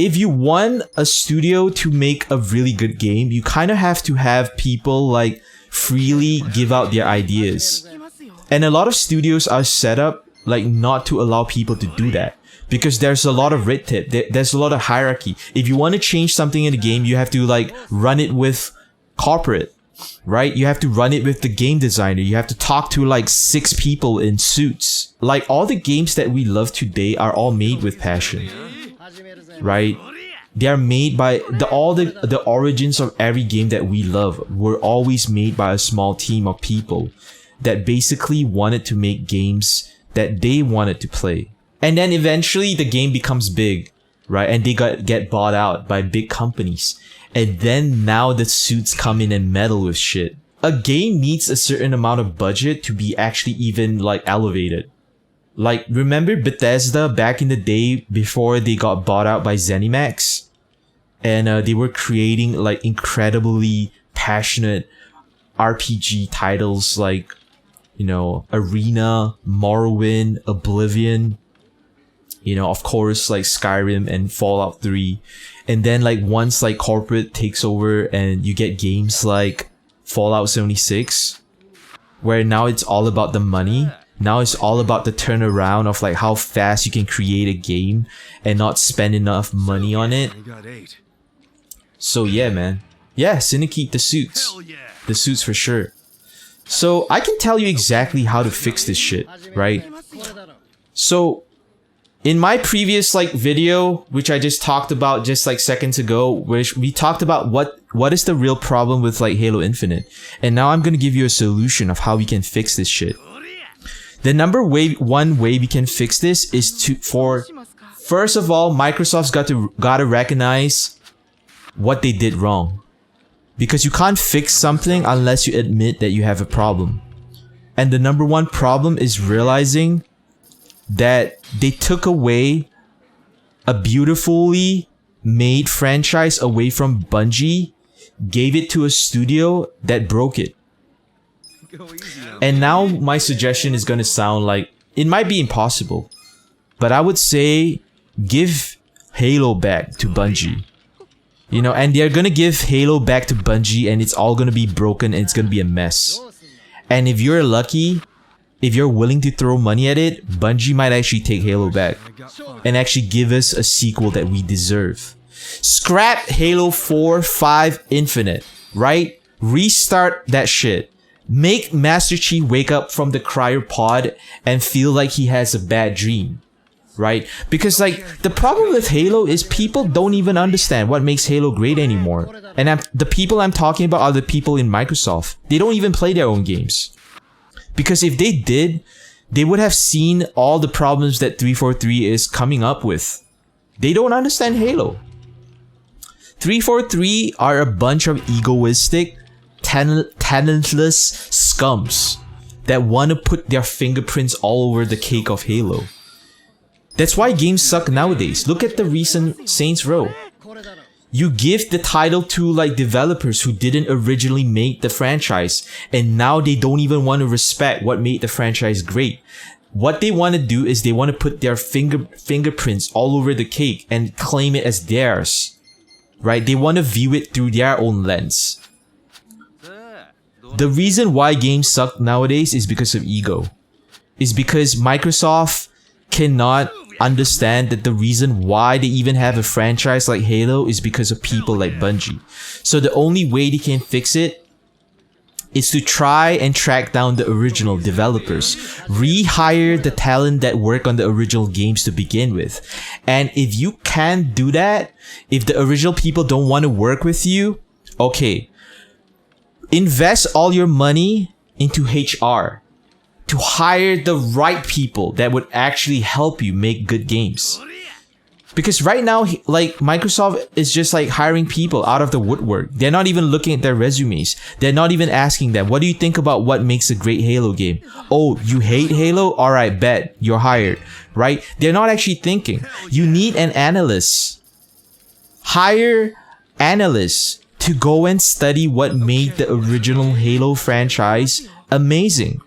if you want a studio to make a really good game, you kind of have to have people like freely give out their ideas. And a lot of studios are set up like not to allow people to do that. Because there's a lot of red tape, there's a lot of hierarchy. If you want to change something in the game, you have to like run it with corporate, right? You have to run it with the game designer. You have to talk to like 6 people in suits. Like all the games that we love today are all made with passion, right? They are made by the origins of every game that we love were always made by a small team of people that basically wanted to make games that they wanted to play. And then eventually the game becomes big, right? And they get bought out by big companies. And then now the suits come in and meddle with shit. A game needs a certain amount of budget to be actually even like elevated. Like, remember Bethesda back in the day before they got bought out by ZeniMax? And they were creating like incredibly passionate RPG titles like, you know, Arena, Morrowind, Oblivion. You know, of course, like Skyrim and Fallout 3. And then like once like corporate takes over and you get games like Fallout 76, where now it's all about the money. Now it's all about the turnaround of like how fast you can create a game and not spend enough money on it. So yeah, man. Yeah, Syndicate, the suits. The suits for sure. So I can tell you exactly how to fix this shit, right? So in my previous like video, which I just talked about just like seconds ago, which we talked about what is the real problem with like Halo Infinite. And now I'm gonna give you a solution of how we can fix this shit. The one way we can fix this is first of all, Microsoft's gotta recognize what they did wrong. Because you can't fix something unless you admit that you have a problem. And the number one problem is realizing that they took away a beautifully made franchise away from Bungie, gave it to a studio that broke it. And now my suggestion is gonna sound like, it might be impossible, but I would say give Halo back to Bungie. You know, and they're gonna give Halo back to Bungie and it's all gonna be broken and it's gonna be a mess. And if you're lucky, if you're willing to throw money at it, Bungie might actually take Halo back and actually give us a sequel that we deserve. Scrap Halo 4, 5, Infinite, right? Restart that shit. Make Master Chief wake up from the cryopod and feel like he has a bad dream, right? Because like the problem with Halo is people don't even understand what makes Halo great anymore. And the people I'm talking about are the people in Microsoft. They don't even play their own games. Because if they did, they would have seen all the problems that 343 is coming up with. They don't understand Halo. 343 are a bunch of egoistic, talentless scums that want to put their fingerprints all over the cake of Halo. That's why games suck nowadays. Look at the recent Saints Row. You give the title to like developers who didn't originally make the franchise, and now they don't even want to respect what made the franchise great. What they want to do is they want to put their fingerprints all over the cake and claim it as theirs, right? They want to view it through their own lens. The reason why games suck nowadays is because of ego. Is because Microsoft cannot understand that the reason why they even have a franchise like Halo is because of people like Bungie. So the only way they can fix it is to try and track down the original developers, rehire the talent that work on the original games to begin with. And if you can't do that, if the original people don't want to work with you, okay, invest all your money into HR. To hire the right people that would actually help you make good games. Because right now, like, Microsoft is just like hiring people out of the woodwork. They're not even looking at their resumes. They're not even asking them, what do you think about what makes a great Halo game? Oh, you hate Halo? Alright, bet. You're hired. Right? They're not actually thinking. You need an analyst. Hire analysts to go and study what made the original Halo franchise amazing.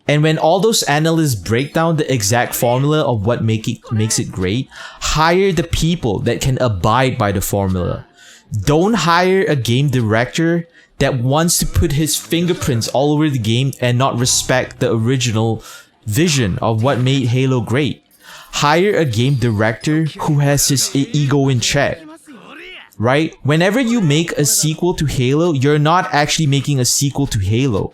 And when all those analysts break down the exact formula of what makes it great, hire the people that can abide by the formula. Don't hire a game director that wants to put his fingerprints all over the game and not respect the original vision of what made Halo great. Hire a game director who has his ego in check. Right? Whenever you make a sequel to Halo, you're not actually making a sequel to Halo.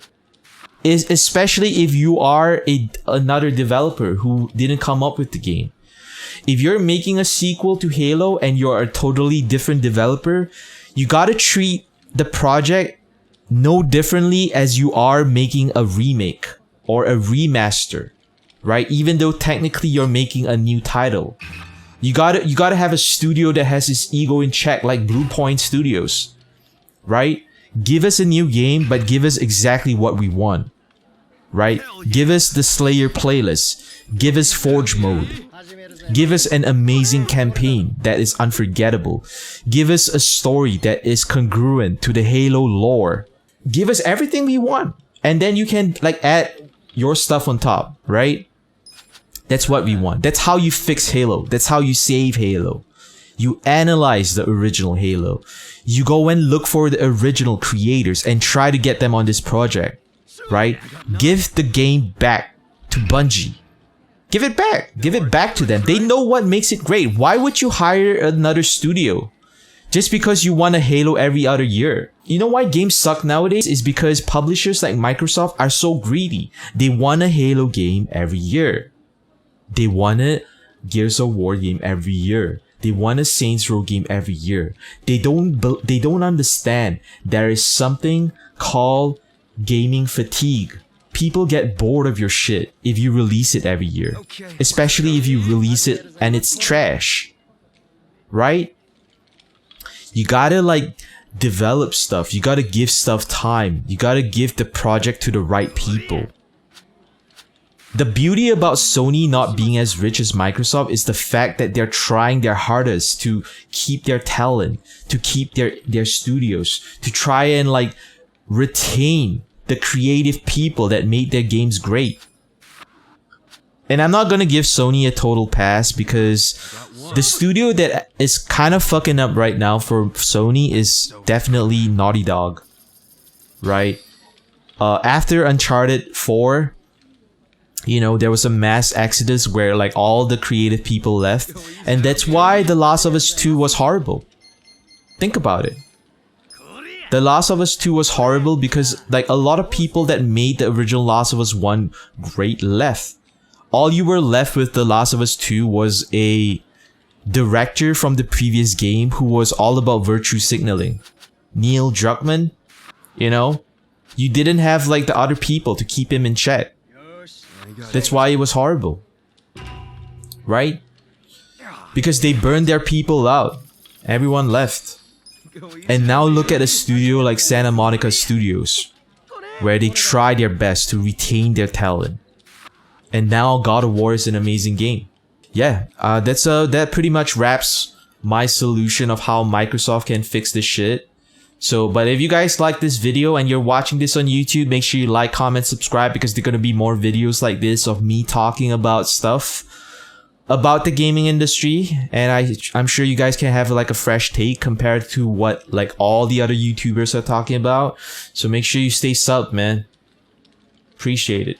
Especially if you are another developer who didn't come up with the game. If you're making a sequel to Halo and you're a totally different developer, you gotta treat the project no differently as you are making a remake or a remaster, right? Even though technically you're making a new title. You gotta have a studio that has its ego in check, like Blue Point Studios, right? Give us a new game, but give us exactly what we want, right? Give us the Slayer playlist. Give us Forge mode. Give us an amazing campaign that is unforgettable. Give us a story that is congruent to the Halo lore. Give us everything we want. And then you can like add your stuff on top, right? That's what we want. That's how you fix Halo. That's how you save Halo. You analyze the original Halo. You go and look for the original creators and try to get them on this project, right? Give the game back to Bungie. Give it back. Give it back to them. They know what makes it great. Why would you hire another studio? Just because you want a Halo every other year. You know why games suck nowadays? Is because publishers like Microsoft are so greedy. They want a Halo game every year. They want a Gears of War game every year. They want a Saints Row game every year. They don't understand there is something called gaming fatigue. People get bored of your shit if you release it every year. Especially if you release it and it's trash. Right? You gotta like develop stuff. You gotta give stuff time. You gotta give the project to the right people. The beauty about Sony not being as rich as Microsoft is the fact that they're trying their hardest to keep their talent, to keep their studios, to try and like retain the creative people that made their games great. And I'm not gonna give Sony a total pass because the studio that is kind of fucking up right now for Sony is definitely Naughty Dog. Right? After Uncharted 4, you know, there was a mass exodus where like all the creative people left. And that's why The Last of Us 2 was horrible. Think about it. The Last of Us 2 was horrible because like a lot of people that made the original Last of Us 1 great left. All you were left with The Last of Us 2 was a director from the previous game who was all about virtue signaling. Neil Druckmann, you know? You didn't have like the other people to keep him in check. That's why it was horrible. Right? Because they burned their people out. Everyone left. And now look at a studio like Santa Monica Studios, where they try their best to retain their talent. And now God of War is an amazing game. Yeah, that pretty much wraps my solution of how Microsoft can fix this shit. So, but if you guys like this video and you're watching this on YouTube, make sure you like, comment, subscribe because there are going to be more videos like this of me talking about stuff about the gaming industry. And I'm sure you guys can have like a fresh take compared to what like all the other YouTubers are talking about. So make sure you stay subbed, man. Appreciate it.